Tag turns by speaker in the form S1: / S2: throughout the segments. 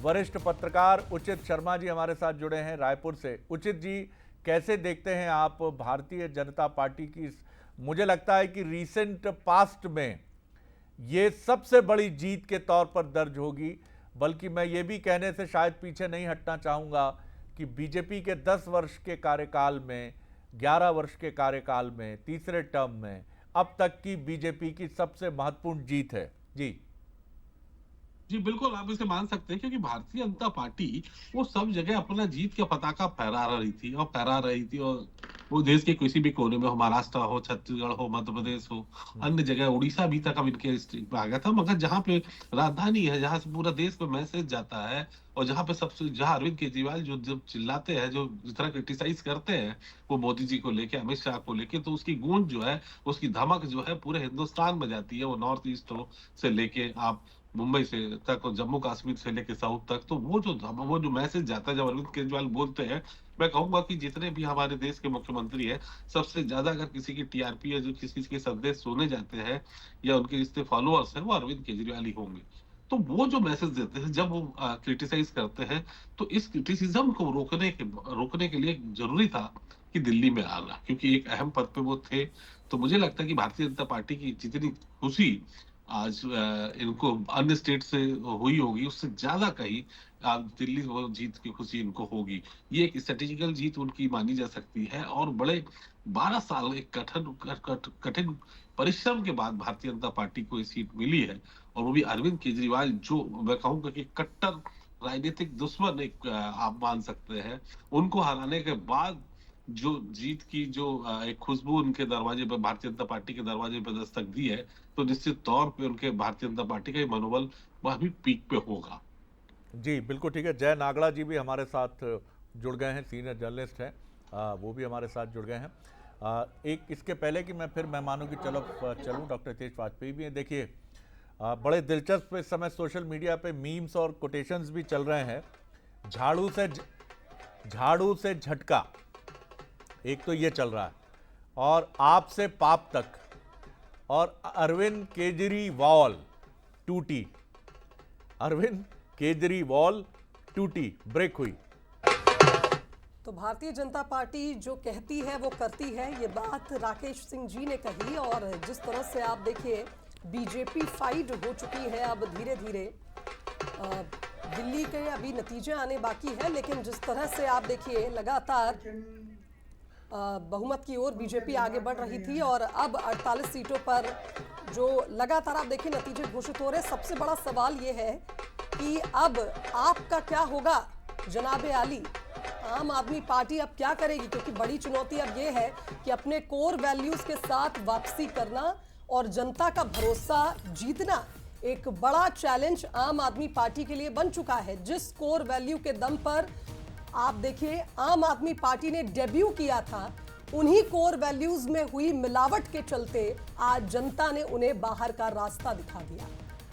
S1: वरिष्ठ पत्रकार उचित शर्मा जी हमारे साथ जुड़े हैं रायपुर से। उचित जी, कैसे देखते हैं आप भारतीय जनता पार्टी की मुझे लगता है कि रीसेंट पास्ट में ये सबसे बड़ी जीत के तौर पर दर्ज होगी, बल्कि मैं ये भी कहने से शायद पीछे नहीं हटना चाहूँगा कि बीजेपी के 10 वर्ष के कार्यकाल में, 11 वर्ष के कार्यकाल में, तीसरे टर्म में अब तक की बीजेपी की सबसे महत्वपूर्ण जीत है। जी
S2: जी बिल्कुल, आप इसे मान सकते हैं क्योंकि भारतीय जनता पार्टी वो सब जगह अपना जीत का पताका फहरा रही थी और वो देश के किसी भी कोने में हो, महाराष्ट्र हो, छत्तीसगढ़ हो, मध्य प्रदेश हो, अन्य जगह उड़ीसा भी तक अब इनके स्ट्रीक पे आ गया था। मगर जहाँ पे राजधानी है, जहाँ से पूरा देश पे मैसेज जाता है और जहाँ पे सबसे जहाँ अरविंद केजरीवाल जो जब चिल्लाते हैं, जो जिस तरह क्रिटिसाइज करते हैं वो मोदी जी को लेके, अमित शाह को लेके, तो उसकी गूंज जो है, उसकी धमक जो है पूरे हिंदुस्तान में जाती है। वो नॉर्थ ईस्ट हो से लेके आप मुंबई से तक और जम्मू कश्मीर से लेके साउथ तक, तो वो जो मैसेज जाता है जब अरविंद केजरीवाल बोलते हैं, मैं कहूंगा कि जितने भी हमारे देश के मुख्यमंत्री हैं, सबसे ज्यादा अगर किसी की टीआरपी या जो किसी के संदेश सुने जाते हैं या उनके जितने फॉलोअर्स हैं, वो अरविंद केजरीवाल ही होंगे। तो वो जो मैसेज देते हैं जब वो क्रिटिसाइज करते हैं, तो इस क्रिटिसिज्म को रोकने के लिए जरूरी था कि दिल्ली में आना, क्योंकि एक अहम पद पे वो थे। तो मुझे लगता है कि भारतीय जनता पार्टी की जितनी खुशी आज इनको अन्य स्टेट से हुई होगी, उससे ज्यादा कहीं आज दिल्ली वो जीत की खुशी इनको होगी। ये एक स्ट्रेटेजिकल जीत उनकी मानी जा सकती है और बड़े 12 साल एक कठिन परिश्रम के बाद भारतीय जनता पार्टी को ये सीट मिली है। और वो भी अरविंद केजरीवाल, जो मैं कहूंगा कि कट्टर राजनीतिक दुश्मन एक आप मान सकते हैं, उनको हराने के बाद जो जीत की जो एक खुशबू उनके दरवाजे पे, भारतीय जनता पार्टी के दरवाजे पे दस्तक दी है, तो निश्चित तौर पे उनके भारतीय जनता पार्टी का मनोबल वह भी पीक पे होगा।
S1: जी बिल्कुल ठीक है। जय नागड़ा जी भी हमारे साथ जुड़ गए हैं, सीनियर जर्नलिस्ट हैं, वो भी हमारे साथ जुड़ गए हैं। एक इसके पहले कि मैं फिर मेहमानों की चलूँ, डॉक्टर हितेश वाजपेयी भी हैं। देखिए, बड़े दिलचस्प इस समय सोशल मीडिया पे मीम्स और कोटेशंस भी चल रहे हैं। झाड़ू से झटका, एक तो ये चल रहा है, और आप से पाप तक, और अरविंद केजरीवाल टूटी, अरविंद केजरीवाल टूटी, ब्रेक हुई।
S3: तो भारतीय जनता पार्टी जो कहती है वो करती है, ये बात राकेश सिंह जी ने कही। और जिस तरह से आप देखिए बीजेपी फाइड हो चुकी है अब धीरे धीरे, दिल्ली के अभी नतीजे आने बाकी है, लेकिन जिस तरह से आप देखिए लगातार बहुमत की ओर बीजेपी आगे बढ़ रही थी और अब 48 सीटों पर जो लगातार आप देखिए नतीजे घोषित हो रहे हैं। सबसे बड़ा सवाल ये है कि अब आपका क्या होगा जनाबे आली, आम आदमी पार्टी अब क्या करेगी? क्योंकि बड़ी चुनौती अब ये है कि अपने कोर वैल्यूज के साथ वापसी करना और जनता का भरोसा जीतना एक बड़ा चैलेंज आम आदमी पार्टी के लिए बन चुका है। जिस कोर वैल्यू के दम पर आप देखिए आम आदमी पार्टी ने डेब्यू किया था, उन्हीं कोर वैल्यूज में हुई मिलावट के चलते आज जनता ने उन्हें बाहर का रास्ता दिखा दिया।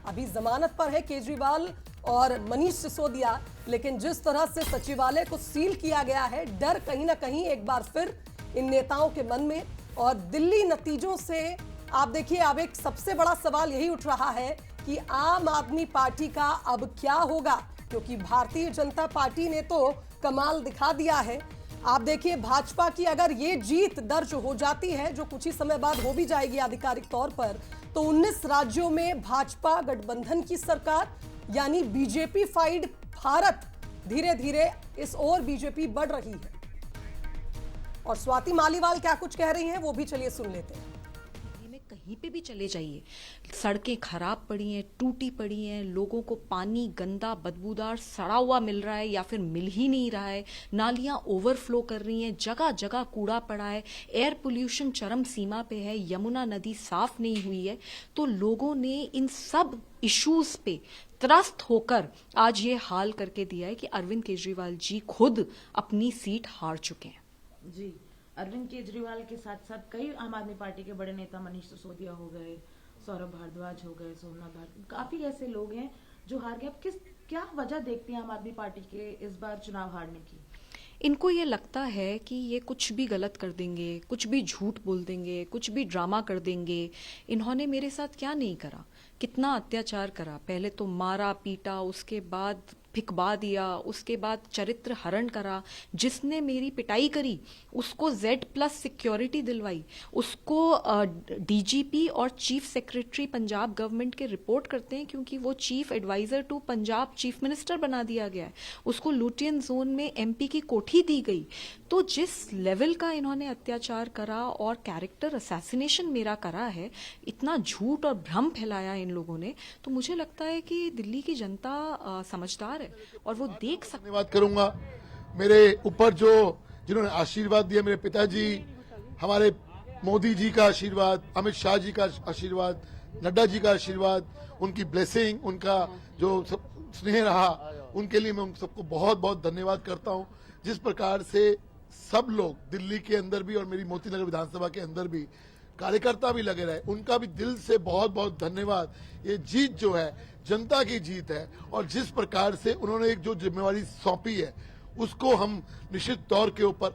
S3: अभी जमानत पर है केजरीवाल और मनीष सिसोदिया, लेकिन जिस तरह से सचिवालय को सील किया गया है, डर कहीं ना कहीं एक बार फिर इन नेताओं के मन में। और दिल्ली नतीजों से आप देखिए अब एक सबसे बड़ा सवाल यही उठ रहा है कि आम आदमी पार्टी का अब क्या होगा, क्योंकि भारतीय जनता पार्टी ने तो कमाल दिखा दिया है। आप देखिए भाजपा की अगर ये जीत दर्ज हो जाती है, जो कुछ ही समय बाद हो भी जाएगी आधिकारिक तौर पर, तो 19 राज्यों में भाजपा गठबंधन की सरकार यानी बीजेपी फाइड भारत धीरे धीरे इस ओर बीजेपी बढ़ रही है। और स्वाति मालीवाल क्या कुछ कह रही हैं वो भी चलिए सुन लेते हैं।
S4: कहीं पे भी चले जाइए, सड़कें खराब पड़ी हैं, टूटी पड़ी हैं, लोगों को पानी गंदा बदबूदार सड़ा हुआ मिल रहा है या फिर मिल ही नहीं रहा है, नालियां ओवरफ्लो कर रही हैं, जगह जगह कूड़ा पड़ा है, एयर पोल्यूशन चरम सीमा पे है, यमुना नदी साफ नहीं हुई है। तो लोगों ने इन सब इश्यूज पे त्रस्त होकर आज ये हाल करके दिया है कि अरविंद केजरीवाल जी खुद अपनी सीट हार चुके हैं।
S5: जी, अरविंद केजरीवाल के साथ साथ कई आम आदमी पार्टी के बड़े नेता, मनीष सिसोदिया हो गए, सौरभ भारद्वाज हो गए, सोमनाथ भारती, काफी ऐसे लोग हैं जो हार गए। अब क्या वजह देखती हैं आम आदमी पार्टी के इस बार चुनाव हारने की?
S4: इनको ये लगता है कि ये कुछ भी गलत कर देंगे, कुछ भी झूठ बोल देंगे, कुछ भी ड्रामा कर देंगे। इन्होंने मेरे साथ क्या नहीं करा, कितना अत्याचार करा, पहले तो मारा पीटा, उसके बाद फिकवा दिया, उसके बाद चरित्र हरण करा, जिसने मेरी पिटाई करी उसको Z+ सिक्योरिटी दिलवाई, उसको DGP और चीफ सेक्रेटरी पंजाब गवर्नमेंट के रिपोर्ट करते हैं क्योंकि वो chief adviser to Punjab chief minister बना दिया गया है, उसको लुटियन जोन में MP की कोठी दी गई। तो जिस लेवल का इन्होंने अत्याचार करा और कैरेक्टर असैसिनेशन मेरा करा है, इतना झूठ और भ्रम फैलाया इन लोगों ने, तो मुझे लगता है कि दिल्ली की जनता समझदार है और वो देख सकती।
S6: धन्यवाद करूंगा मेरे ऊपर जो जिन्होंने आशीर्वाद दिया, मेरे पिताजी, हमारे मोदी जी का आशीर्वाद, अमित शाह जी का आशीर्वाद, नड्डा जी का आशीर्वाद, उनकी ब्लेसिंग, उनका जो स्नेह रहा, उनके लिए मैं उन सबको बहुत बहुत धन्यवाद करता हूं। जिस प्रकार से सब लोग दिल्ली के अंदर भी और मेरी मोतीनगर विधानसभा के अंदर भी कार्यकर्ता भी लगे रहे, उनका भी दिल से बहुत बहुत धन्यवाद। ये जीत जो है जनता की जीत है और जिस प्रकार से उन्होंने एक जो जिम्मेवारी सौंपी है उसको हम निश्चित तौर के ऊपर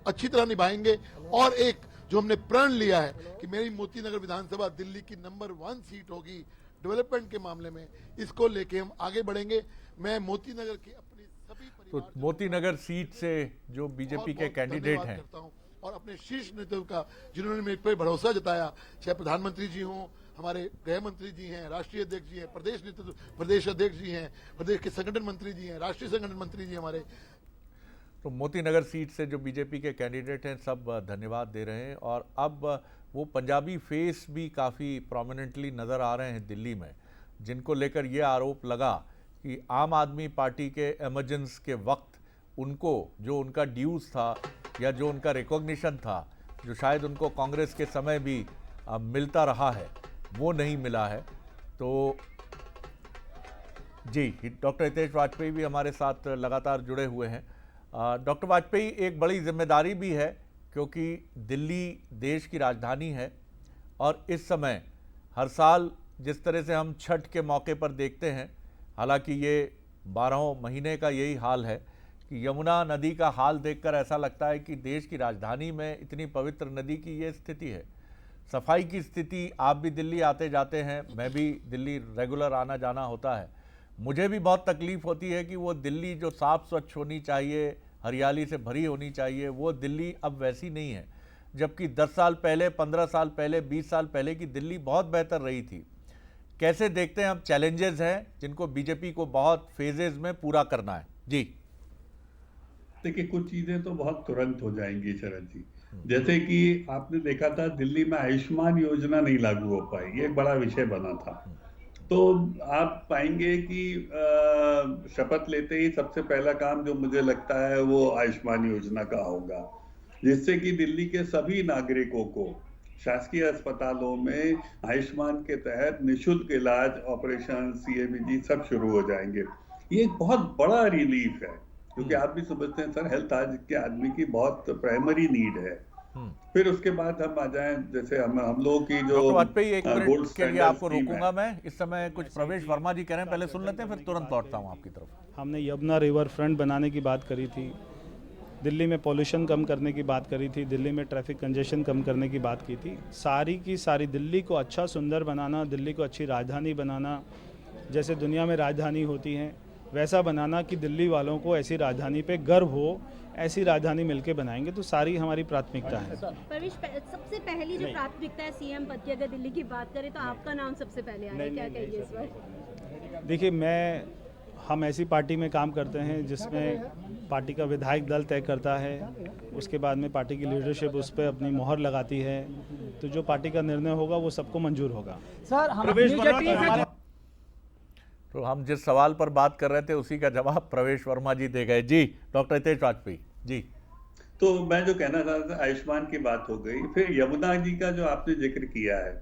S6: अच्छी तरह निभाएंगे। और एक जो हमने प्रण लिया है कि मेरी मोतीनगर विधानसभा दिल्ली की नंबर 1 सीट होगी डेवलपमेंट के मामले में, इसको लेके हम आगे बढ़ेंगे। मैं मोतीनगर की अपनी सभी
S1: तो मोतीनगर सीट से जो बीजेपी के कैंडिडेट हैं
S6: और अपने शीर्ष नेतृत्व का जिन्होंने मेरे पर भरोसा जताया, चाहे प्रधानमंत्री जी हों, हमारे गृह मंत्री जी हैं, राष्ट्रीय अध्यक्ष जी हैं, प्रदेश नेतृत्व प्रदेश अध्यक्ष जी हैं, प्रदेश के संगठन मंत्री जी हैं, राष्ट्रीय संगठन मंत्री जी हमारे।
S1: तो मोतीनगर सीट से जो बीजेपी के कैंडिडेट हैं सब धन्यवाद दे रहे हैं और अब वो पंजाबी फेस भी काफ़ी प्रोमिनेंटली नज़र आ रहे हैं दिल्ली में, जिनको लेकर ये आरोप लगा कि आम आदमी पार्टी के एमरजेंस के वक्त उनको जो उनका ड्यूज़ था या जो उनका रिकॉग्निशन था, जो शायद उनको कांग्रेस के समय भी मिलता रहा है, वो नहीं मिला है। तो जी, डॉक्टर हितेश वाजपेयी भी हमारे साथ लगातार जुड़े हुए हैं। डॉक्टर वाजपेयी, एक बड़ी जिम्मेदारी भी है क्योंकि दिल्ली देश की राजधानी है और इस समय हर साल जिस तरह से हम छठ के मौके पर देखते हैं, हालांकि ये 12 महीने का यही हाल है कि यमुना नदी का हाल देखकर ऐसा लगता है कि देश की राजधानी में इतनी पवित्र नदी की ये स्थिति है। सफाई की स्थिति, आप भी दिल्ली आते जाते हैं, मैं भी दिल्ली रेगुलर आना जाना होता है, मुझे भी बहुत तकलीफ होती है कि वो दिल्ली जो साफ़ स्वच्छ होनी चाहिए, हरियाली से भरी होनी चाहिए, वो दिल्ली अब वैसी नहीं है। जबकि 10 साल पहले, 15 साल पहले, 20 साल पहले की दिल्ली बहुत बेहतर रही थी। कैसे देखते हैं अब चैलेंजेस हैं जिनको बीजेपी को बहुत फेजेज में पूरा करना है? जी
S7: देखिए, कुछ चीजें तो बहुत तुरंत हो जाएंगी शरद जी। जैसे कि आपने देखा था दिल्ली में आयुष्मान योजना नहीं लागू हो पाई, ये एक बड़ा विषय बना था। तो आप पाएंगे कि शपथ लेते ही सबसे पहला काम जो मुझे लगता है वो आयुष्मान योजना का होगा, जिससे कि दिल्ली के सभी नागरिकों को शासकीय अस्पतालों में आयुष्मान के तहत निःशुल्क इलाज, ऑपरेशन, CABG सब शुरू हो जाएंगे। ये एक बहुत बड़ा रिलीफ है क्योंकि आप भी समझते हैं सर, हेल्थ आज के आदमी की बहुत प्राइमरी नीड है। फिर उसके बाद हम आ जाएं, जैसे हम लोगों की जो
S1: वाजपेयी, एक मिनट के लिए आपको रोकूंगा मैं। इस समय कुछ प्रवेश वर्मा जी कह रहे हैं, पहले सुन लेते हैं फिर तुरंत लौटता हूं आपकी तरफ।
S8: हमने यमुना रिवर फ्रंट बनाने की बात करी थी, दिल्ली में पॉल्यूशन कम करने की बात करी थी, दिल्ली में ट्रैफिक कंजेशन कम करने की बात की थी। सारी की सारी दिल्ली को अच्छा सुंदर बनाना, दिल्ली को अच्छी राजधानी बनाना, जैसे दुनिया में राजधानी होती हैं वैसा बनाना कि दिल्ली वालों को ऐसी राजधानी पे गर्व हो, ऐसी राजधानी मिलके बनाएंगे। तो सारी हमारी प्राथमिकता है।
S9: परवेश, सबसे पहली जो प्राथमिकता है CM पद की, अगर दिल्ली की बात करें तो आपका नाम सबसे पहले आया, क्या कहिए इस बार?
S8: देखिए, हम ऐसी पार्टी में काम करते हैं जिसमें पार्टी का विधायक दल तय करता है, उसके बाद में पार्टी की लीडरशिप उस पर अपनी मोहर लगाती है, तो जो पार्टी का निर्णय होगा वो सबको मंजूर होगा।
S10: सर, हम
S1: तो हम जिस सवाल पर बात कर रहे थे उसी का जवाब प्रवेश वर्मा जी दे गए। जी डॉक्टर हितेश वाजपेयी जी।
S7: तो मैं जो कहना चाह रहा था, आयुष्मान की बात हो गई, फिर यमुना जी का जो आपने जिक्र किया है,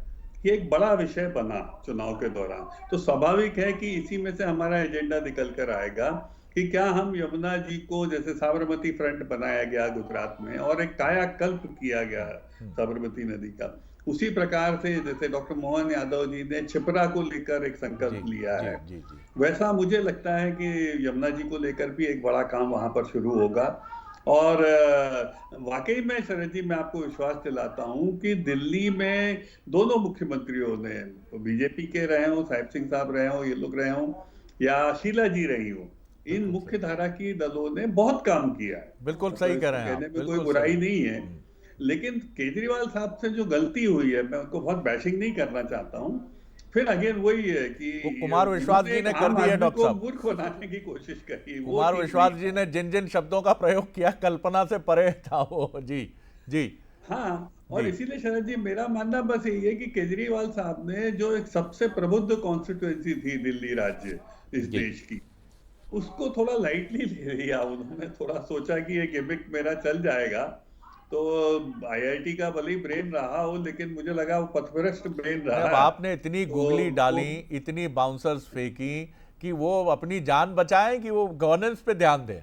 S7: ये एक बड़ा विषय बना चुनाव के दौरान। तो स्वाभाविक है कि इसी में से हमारा एजेंडा निकल कर आएगा कि क्या हम यमुना जी को, जैसे साबरमती फ्रंट बनाया गया गुजरात में और एक कायाकल्प किया गया साबरमती नदी का, उसी प्रकार से जैसे डॉक्टर मोहन यादव जी ने छिपरा को लेकर एक संकल्प लिया है, वैसा मुझे लगता है कि यमुना जी को लेकर भी एक बड़ा काम वहां पर शुरू होगा। और वाकई में शरद जी, मैं आपको विश्वास दिलाता हूं कि दिल्ली में दोनों मुख्यमंत्रियों ने, बीजेपी के रहे हों, साहिब सिंह साहब रहे हों, ये लोग रहे हों, या शीला जी रही हो, इन मुख्य धारा की दलों ने बहुत काम किया है।
S1: बिल्कुल सही कह रहे हैं आप,
S7: कहने में कोई
S1: बिल्कुल
S7: बुराई
S1: सही।
S7: नहीं है, लेकिन केजरीवाल साहब से जो गलती हुई है, मैं उनको बहुत बैशिंग नहीं करना चाहता हूँ। फिर अगेन वही है कि
S1: वो कुमार विश्वास जी ने कर दी है डॉक्टर साहब,
S7: मूर्ख बनाने की कोशिश करी।
S1: कुमार विश्वास जी ने जिन जिन शब्दों का प्रयोग किया कल्पना से परे था वो। जी जी
S7: हाँ, और इसीलिए शरद जी मेरा मानना बस यही है कि केजरीवाल साहब ने जो एक सबसे प्रबुद्ध कॉन्स्टिट्यूएंसी थी दिल्ली राज्य इस देश की, उसको थोड़ा लाइटली ले लिया उन्होंने। थोड़ा सोचा कि ये गिमिक मेरा चल जाएगा, तो आईआईटी का भले ही ब्रेन रहा हो, लेकिन मुझे लगा वो पथभ्रष्ट ब्रेन रहा
S1: अब
S7: है।
S1: आपने इतनी गुगली डाली, इतनी बाउंसर्स फेंकी कि वो अपनी जान बचाएं कि वो गवर्नेंस पे ध्यान दें।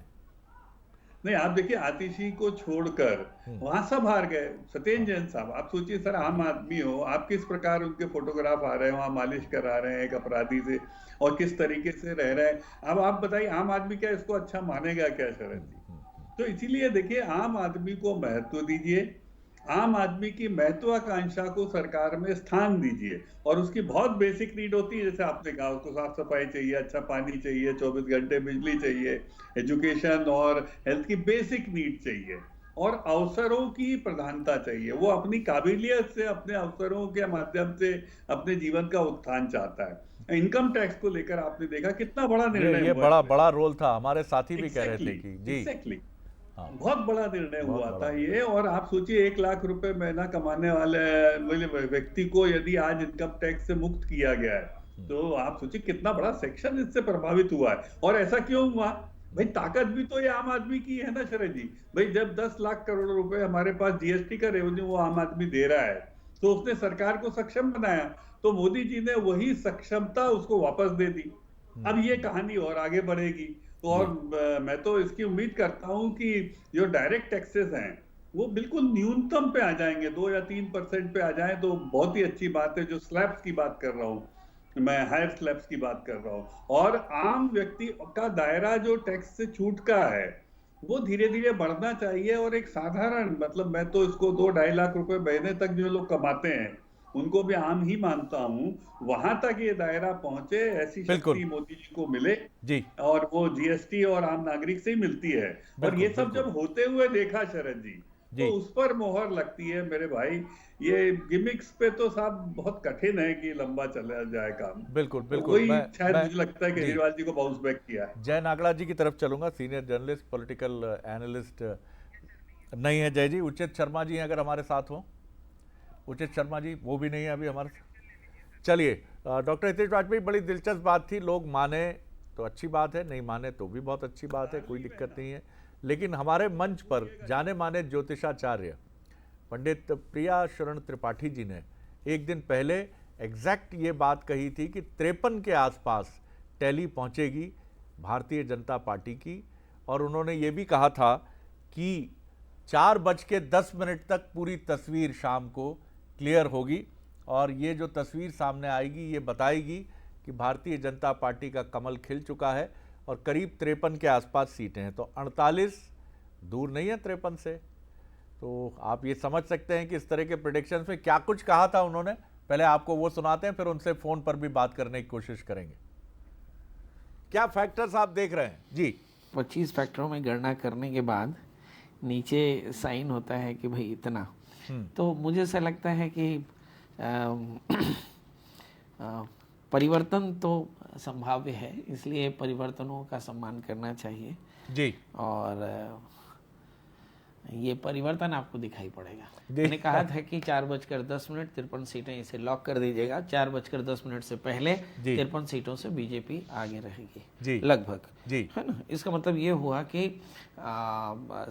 S7: नहीं, आप देखिए आतिशी को छोड़कर वहां सब हार गए। सत्येंद्र जैन साहब, आप सोचिए सर, आम आदमी हो, आप किस प्रकार उनके फोटोग्राफ आ रहे हैं, वहां मालिश करा रहे हैं एक अपराधी से, और किस तरीके से रह रहे हैं। अब आप बताइए आम आदमी क्या इसको अच्छा मानेगा क्या शरद जी? तो इसीलिए देखिए, आम आदमी को महत्व दीजिए, आम आदमी की महत्वाकांक्षा को सरकार में स्थान दीजिए, और उसकी बहुत बेसिक नीड होती है, जैसे आपने कहा, उसको साफ सफाई चाहिए, अच्छा पानी चाहिए, 24 घंटे बिजली चाहिए, एजुकेशन और हेल्थ की बेसिक नीड चाहिए, और अवसरों की प्रधानता चाहिए। वो अपनी काबिलियत से, अपने अवसरों के माध्यम से अपने जीवन का उत्थान चाहता है। इनकम टैक्स को लेकर आपने देखा कितना बड़ा निर्णय
S1: ये
S7: हुआ,
S1: बड़ा रोल था, हमारे साथी भी कह रहे थे कि जी
S7: बहुत बड़ा निर्णय हुआ था ये। और आप सोचिए 1 लाख रुपए महीना कमाने वाले व्यक्ति को यदि आज इनकम टैक्स से मुक्त किया गया है, तो आप सोचिए कितना बड़ा सेक्शन इससे प्रभावित हुआ है। और ऐसा क्यों हुआ भाई? ताकत भी तो ये आम आदमी की है ना शरद जी। भाई जब 10 लाख करोड़ रुपए हमारे पास जीएसटी का रेवेन्यू वो आम आदमी दे रहा है, तो उसने सरकार को सक्षम बनाया, तो मोदी जी ने वही सक्षमता उसको वापस दे दी। अब ये कहानी और आगे बढ़ेगी, और मैं तो इसकी उम्मीद करता हूं कि जो डायरेक्ट टैक्सेस हैं वो बिल्कुल न्यूनतम पे आ जाएंगे, 2 या 3% पे आ जाएं तो बहुत ही अच्छी बात है। जो स्लैब्स की बात कर रहा हूं मैं, हायर स्लैब्स की बात कर रहा हूं, और आम व्यक्ति का दायरा जो टैक्स से छूट का है वो धीरे धीरे बढ़ना चाहिए। और एक साधारण, मतलब मैं तो इसको 2-2.5 लाख रुपए महीने तक जो लोग कमाते हैं उनको भी आम ही मानता हूं, वहां तक ये दायरा पहुंचे, ऐसी शक्ति मोदी जी को मिले
S1: जी, और
S7: वो जीएसटी और आम नागरिक से ही मिलती है। और ये सब जब होते हुए देखा शरद जी, तो उस पर मोहर लगती है मेरे भाई। ये गिमिक्स पे तो साहब बहुत कठिन है कि लंबा चला जाए काम।
S1: बिल्कुल बिल्कुल,
S7: वही शायद मुझे लगता है केजरीवाल जी को बाउंस बैक किया है।
S1: जय नागड़ा जी की तरफ चलूंगा, सीनियर जर्नलिस्ट, पॉलिटिकल एनालिस्ट नहीं है जय जी। उचित शर्मा जी अगर हमारे साथ हो, उचित शर्मा जी वो भी नहीं है अभी हमारे साथ। चलिए, डॉक्टर हितेश वाजपेयी, बड़ी दिलचस्प बात थी, लोग माने तो अच्छी बात है, नहीं माने तो भी बहुत अच्छी बात है, कोई दिक्कत नहीं है। लेकिन हमारे मंच पर जाने माने ज्योतिषाचार्य पंडित प्रिया शरण त्रिपाठी जी ने एक दिन पहले एग्जैक्ट ये बात कही थी कि 53 के आसपास टैली पहुंचेगी भारतीय जनता पार्टी की, और उन्होंने ये भी कहा था कि 4:10 तक पूरी तस्वीर शाम को क्लियर होगी, और ये जो तस्वीर सामने आएगी ये बताएगी कि भारतीय जनता पार्टी का कमल खिल चुका है और करीब 53 के आसपास सीटें हैं। तो 48 दूर नहीं है 53 से। तो आप ये समझ सकते हैं कि इस तरह के प्रेडिक्शंस में क्या कुछ कहा था उन्होंने। पहले आपको वो सुनाते हैं, फिर उनसे फोन पर भी बात करने की कोशिश करेंगे। क्या फैक्टर्स आप देख रहे हैं जी?
S11: 25 फैक्टरों में गणना करने के बाद नीचे साइन होता है कि भाई इतना। तो मुझे ऐसा लगता है कि परिवर्तन तो संभाव्य है, इसलिए परिवर्तनों का सम्मान करना चाहिए
S1: जी।
S11: और ये परिवर्तन आपको दिखाई पड़ेगा। मैंने कहा था कि 4:10 53 सीटें इसे लॉक कर दीजिएगा। 4:10 से पहले 53 सीटों से बीजेपी आगे रहेगी लगभग जी, है ना। इसका मतलब ये हुआ कि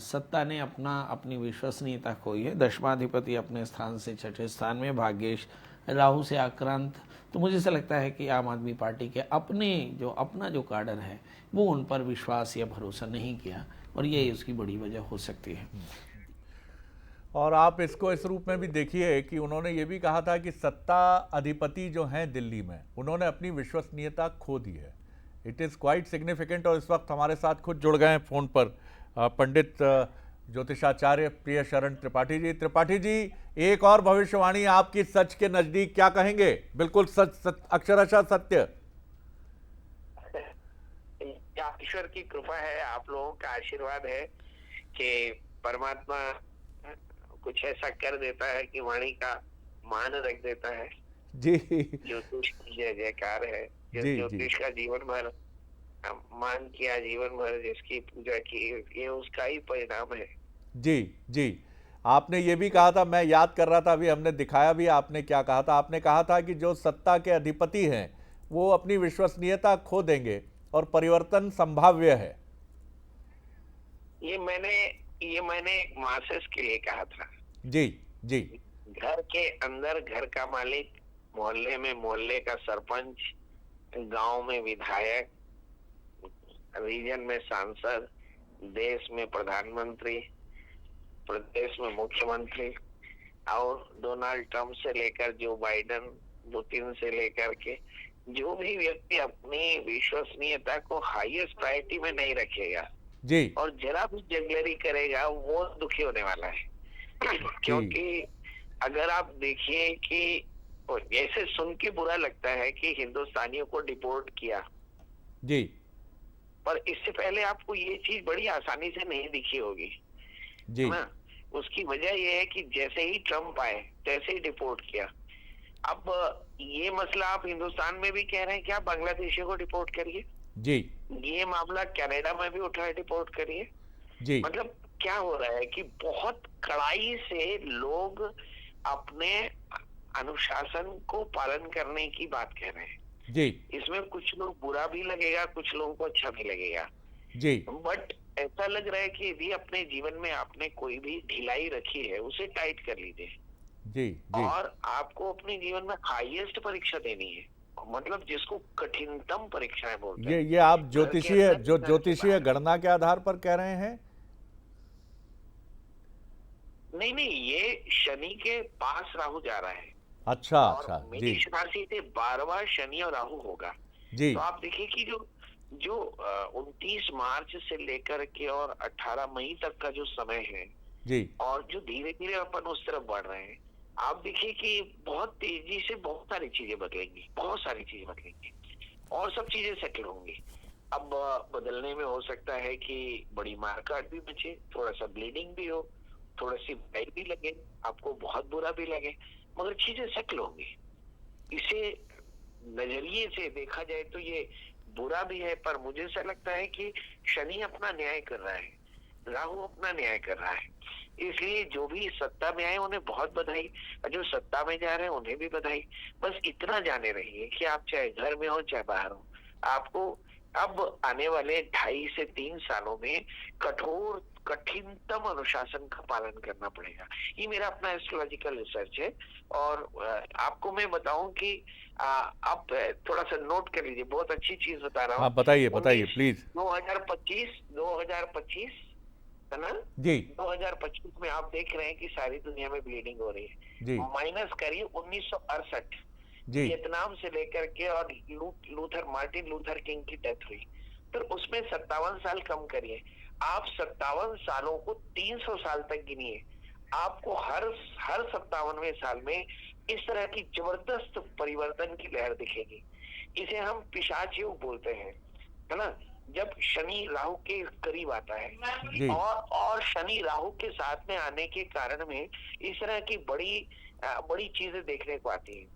S11: सत्ता ने अपनी विश्वसनीयता खोई है। दशमाधिपति अपने स्थान से 6ठे स्थान में, भाग्येश राहु से आक्रांत। तो मुझे ऐसा लगता है कि आम आदमी पार्टी के अपना जो काडर है वो उन पर विश्वास या भरोसा नहीं किया, और ये उसकी बड़ी वजह हो सकती है।
S1: और आप इसको इस रूप में भी देखिए कि उन्होंने ये भी कहा था कि सत्ता अधिपति जो हैं दिल्ली में, उन्होंने अपनी विश्वसनीयता खो दी है। It is quite significant. और इस वक्त हमारे साथ खुद जुड़ गए हैं फ़ोन पर पंडित ज्योतिषाचार्य प्रिय शरण त्रिपाठी जी। त्रिपाठी जी, एक और भविष्यवाणी आपकी सच के नज़दीक, क्या कहेंगे? बिल्कुल सच, अक्षरशः सत्य।
S12: क्या ईश्वर की कृपा है, आप लोगों का आशीर्वाद है कि परमात्मा कुछ ऐसा कर देता है कि वाणी का मान रख देता है।
S1: जी
S12: ज्योतिष की जय जयकार है।
S1: जी
S12: ज्योतिष का जीवन भर मान किया, जीवन भर जिसकी पूजा की, ये उसका ही परिणाम है।
S1: जी जी, आपने ये भी कहा था, मैं याद कर रहा था, अभी हमने दिखाया भी, आपने क्या कहा था? आपने कहा था कि जो सत्ता के अधिपति हैं वो अपनी विश्वसनीयता खो देंगे और परिवर्तन संभाव्य है।
S12: ये मैंने एक मासेस के लिए कहा था।
S1: जी जी।
S12: घर के अंदर घर का मालिक, मोहल्ले में मोहल्ले का सरपंच, गांव में विधायक, रीजन में सांसद, देश में प्रधानमंत्री, प्रदेश में मुख्यमंत्री, और डोनाल्ड ट्रंप से लेकर जो बाइडेन, पुतिन से लेकर के जो भी व्यक्ति अपनी विश्वसनीयता को हाईएस्ट प्रायोरिटी में नहीं रखेगा
S1: जी,
S12: और जरा भी जगलरी करेगा, वो दुखी होने वाला है। क्योंकि अगर आप देखिए कि ऐसे सुन के बुरा लगता है कि हिंदुस्तानियों को डिपोर्ट किया
S1: जी,
S12: पर इससे पहले आपको ये चीज बड़ी आसानी से नहीं दिखी होगी
S1: जी
S12: ना। उसकी वजह ये है कि जैसे ही ट्रम्प आए तैसे ही डिपोर्ट किया। अब ये मसला आप हिंदुस्तान में भी कह रहे हैं कि आप बांग्लादेशियों को डिपोर्ट करिए,
S1: जी,
S12: ये मामला कनाडा में भी उठा है, डिपोर्ट करिए।
S1: जी,
S12: मतलब क्या हो रहा है कि बहुत कड़ाई से लोग अपने अनुशासन को पालन करने की बात कह रहे हैं।
S1: जी,
S12: इसमें कुछ लोग बुरा भी लगेगा, कुछ लोगों को अच्छा भी लगेगा,
S1: जी,
S12: बट ऐसा लग रहा है कि यदि अपने जीवन में आपने कोई भी ढिलाई रखी है उसे टाइट कर लीजिए।
S1: जी, जी,
S12: और आपको अपने जीवन में हाईएस्ट परीक्षा देनी है, मतलब जिसको कठिनतम परीक्षाएं बोलते हैं।
S1: ये आप ज्योतिषीय गणना के आधार पर कह रहे हैं?
S12: नहीं, ये शनि के पास राहु जा रहा है।
S1: अच्छा
S12: और
S1: अच्छा, जी
S12: मेष राशि से 12वां शनि और राहु होगा।
S1: जी,
S12: तो आप देखिए कि जो 29 मार्च से लेकर के और 18 मई तक का जो समय है
S1: जी,
S12: और जो धीरे धीरे अपन उस तरफ बढ़ रहे हैं, आप देखिए कि बहुत तेजी से बहुत सारी चीजें बदलेंगी और सब चीजें सेटल होंगी। अब बदलने में हो सकता है कि बड़ी मारकाट भी बचे, थोड़ा सा ब्लीडिंग भी हो, थोड़ा सी ब्लाइट भी लगे, आपको बहुत बुरा भी लगे, मगर चीजें सेटल होंगी। इसे नजरिए से देखा जाए तो ये बुरा भी है, पर मुझे ऐसा लगता है कि शनि अपना न्याय कर रहा है, राहु अपना न्याय कर रहा है। इसलिए जो भी सत्ता में आए उन्हें बहुत बधाई, और जो सत्ता में जा रहे हैं उन्हें भी बधाई। बस इतना जाने रहिए कि आप चाहे घर में हो चाहे बाहर हो, आपको अब आने वाले 2.5 से 3 सालों में कठिनतम अनुशासन का पालन करना पड़ेगा। ये मेरा अपना एस्ट्रोलॉजिकल रिसर्च है। और आपको मैं बताऊं कि आप थोड़ा सा नोट कर लीजिए, बहुत अच्छी चीज बता रहा हूँ।
S1: हाँ बताइए प्लीज।
S12: 2025 है ना
S1: जी,
S12: 2025 में आप देख रहे हैं कि सारी दुनिया में ब्लीडिंग हो रही है
S1: जी,
S12: माइनस करिए 1968
S1: जी,
S12: वियतनाम से लेकर के, और मार्टिन लूथर किंग की डेथ हुई, फिर उसमें 57 साल कम करिए, आप 57 सालों को 300 साल तक गिनिए, आपको हर 57वें साल में इस तरह की जबरदस्त परिवर्तन की लहर दिखेगी। इसे हम पिशाच योग बोलते हैं, है ना, जब शनि राहु के करीब आता है और शनि राहु के साथ में आने के कारण में इस तरह की बड़ी चीजें देखने को आती हैं।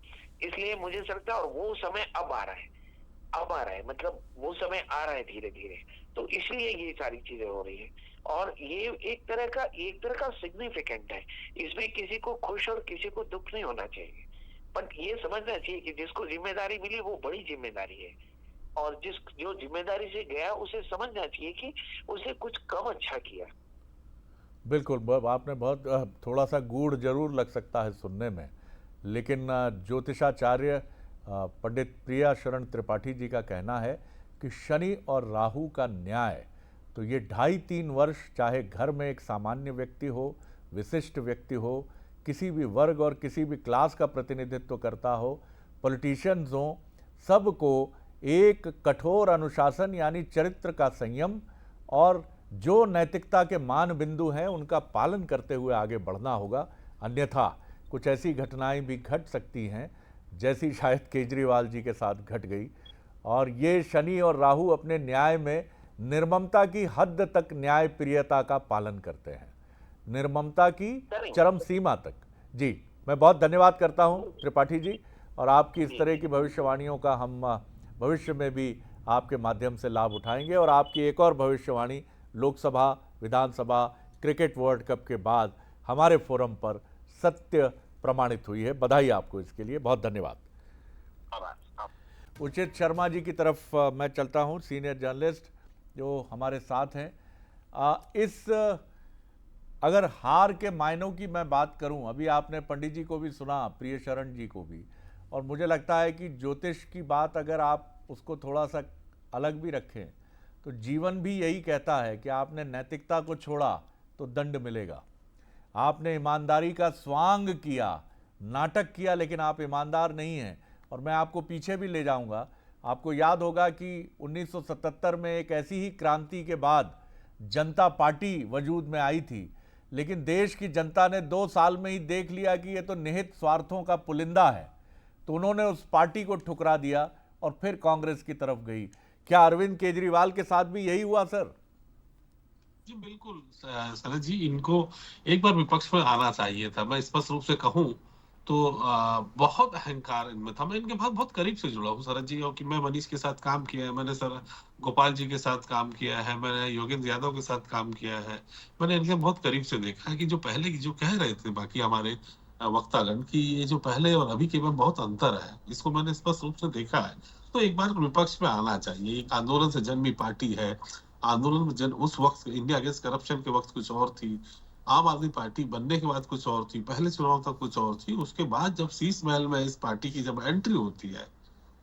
S12: इसलिए मुझे लगता है, और वो समय अब आ रहा है, मतलब वो समय आ रहा है धीरे धीरे, तो इसलिए ये सारी चीजें हो रही है। और ये एक तरह का सिग्निफिकेंट है, इसमें किसी को खुश और किसी को दुख नहीं होना चाहिए, पर ये समझना चाहिए कि जिसको जिम्मेदारी मिली वो बड़ी जिम्मेदारी है, और जो जिम्मेदारी से गया उसे समझना चाहिए कि उसे कुछ कम अच्छा किया।
S1: बिल्कुल, आपने बहुत थोड़ा सा गूढ़ जरूर लग सकता है सुनने में, लेकिन ज्योतिषाचार्य पंडित प्रिया शरण त्रिपाठी जी का कहना है कि शनि और राहु का न्याय, तो ये 2.5-3 वर्ष, चाहे घर में एक सामान्य व्यक्ति हो, विशिष्ट व्यक्ति हो, किसी भी वर्ग और किसी भी क्लास का प्रतिनिधित्व करता हो, पॉलिटिशियंस हो, सबको एक कठोर अनुशासन यानी चरित्र का संयम और जो नैतिकता के मान बिंदु हैं उनका पालन करते हुए आगे बढ़ना होगा। अन्यथा कुछ ऐसी घटनाएं भी घट सकती हैं जैसी शायद केजरीवाल जी के साथ घट गई, और ये शनि और राहु अपने न्याय में निर्ममता की हद तक न्यायप्रियता का पालन करते हैं, निर्ममता की चरम सीमा तक। जी, मैं बहुत धन्यवाद करता हूं त्रिपाठी जी, और आपकी इस तरह की भविष्यवाणियों का हम भविष्य में भी आपके माध्यम से लाभ उठाएंगे। और आपकी एक और भविष्यवाणी लोकसभा, विधानसभा, क्रिकेट वर्ल्ड कप के बाद हमारे फोरम पर सत्य प्रमाणित हुई है। बधाई आपको इसके लिए, बहुत धन्यवाद। उचित शर्मा जी की तरफ मैं चलता हूं, सीनियर जर्नलिस्ट जो हमारे साथ हैं। अगर हार के मायनों की मैं बात करूं, अभी आपने पंडित जी को भी सुना, प्रिय शरण जी को भी, और मुझे लगता है कि ज्योतिष की बात अगर आप उसको थोड़ा सा अलग भी रखें तो जीवन भी यही कहता है कि आपने नैतिकता को छोड़ा तो दंड मिलेगा। आपने ईमानदारी का स्वांग किया, नाटक किया, लेकिन आप ईमानदार नहीं हैं। और मैं आपको पीछे भी ले जाऊंगा। आपको याद होगा कि 1977 में एक ऐसी ही क्रांति के बाद जनता पार्टी वजूद में आई थी, लेकिन देश की जनता ने 2 साल में ही देख लिया कि ये तो निहित स्वार्थों का पुलिंदा है, तो उन्होंने उस पार्टी को ठुकरा दिया और फिर कांग्रेस की तरफ गई। क्या अरविंद केजरीवाल के साथ भी यही हुआ सर?
S2: जी बिल्कुल शरद जी, इनको एक बार विपक्ष में आना चाहिए था। मैं स्पष्ट रूप से कहूं तो बहुत अहंकार इनमें था। मैं इनके बहुत करीब से जुड़ा हूँ शरद जी, और कि मैं मनीष के साथ काम किया है, मैंने सर गोपाल जी के साथ काम किया है, मैंने योगेंद्र यादव के साथ काम किया है। मैंने इनके बहुत करीब से देखा है कि जो पहले की जो कह रहे थे बाकी हमारे वक्तागण की ये जो पहले और अभी के में बहुत अंतर है, इसको मैंने स्पष्ट रूप से देखा है। तो एक बार विपक्ष में आना चाहिए। एक आंदोलन से जन्मी पार्टी है। आंदोलन में उस वक्त इंडिया अगेंस्ट करप्शन के वक्त कुछ और थी, आम आदमी पार्टी बनने के बाद कुछ और थी, पहले चुनाव तक कुछ और थी, उसके बाद जब शीश महल में इस पार्टी की जब एंट्री होती है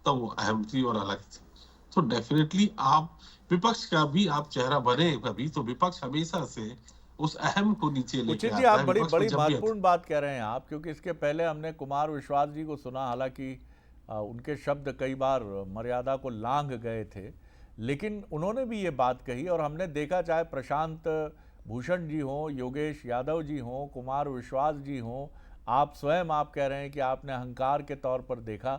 S2: तब वो अहम थी और अलग थी। तो डेफिनेटली आप विपक्ष का भी आप चेहरा बने कभी, तो विपक्ष हमेशा से उस अहम को नीचे लेके आता है।
S1: आप बड़ी महत्वपूर्ण बात कह रहे हैं आप, क्योंकि इसके पहले हमने कुमार विश्वास जी को सुना, हालांकि उनके शब्द कई बार मर्यादा को लांघ गए थे, लेकिन उन्होंने भी ये बात कही। और हमने देखा, चाहे प्रशांत भूषण जी हों, योगेश यादव जी हों, कुमार विश्वास जी हों, आप स्वयं आप कह रहे हैं कि आपने अहंकार के तौर पर देखा।